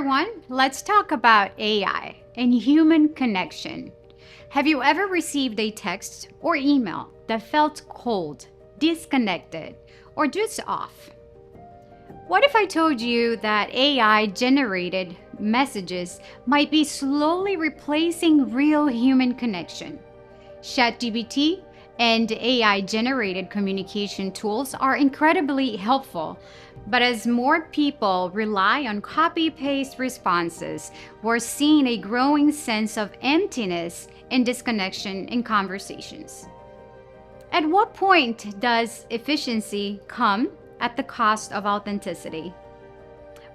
everyone, let's talk about AI and human connection. Have you ever received a text or email that felt cold, disconnected, or just off? What if I told you that AI generated messages might be slowly replacing real human connection? ChatGPT and AI generated communication tools are incredibly helpful, but as more people rely on copy paste responses, we're seeing a growing sense of emptiness and disconnection in conversations. At what point does efficiency come at the cost of authenticity?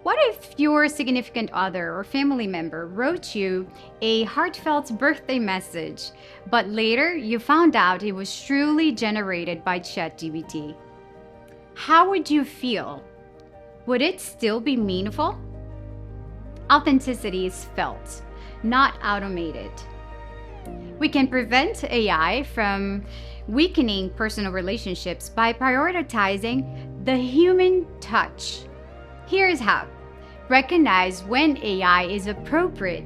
What if your significant other or family member wrote you a heartfelt birthday message, but later you found out it was truly generated by ChatGPT? How would you feel? Would it still be meaningful? Authenticity is felt, not automated. We can prevent AI from weakening personal relationships by prioritizing the human touch. Here's how. Recognize when AI is appropriate.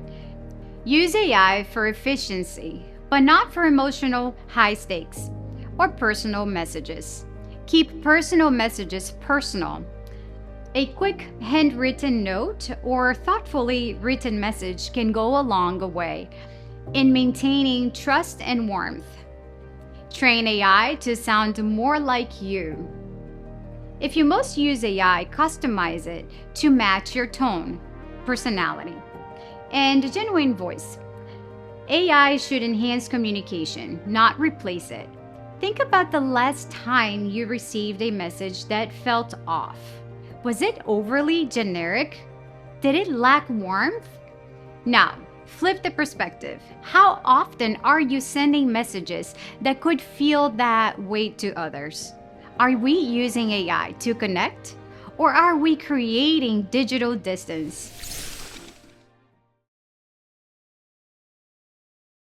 Use AI for efficiency, but not for emotional high stakes or personal messages. Keep personal messages personal. A quick handwritten note or thoughtfully written message can go a long way in maintaining trust and warmth. Train AI to sound more like you. If you most use AI, customize it to match your tone, personality, and genuine voice. AI should enhance communication, not replace it. Think about the last time you received a message that felt off. Was it overly generic? Did it lack warmth? Now, flip the perspective. How often are you sending messages that could feel that way to others? Are we using AI to connect, or are we creating digital distance?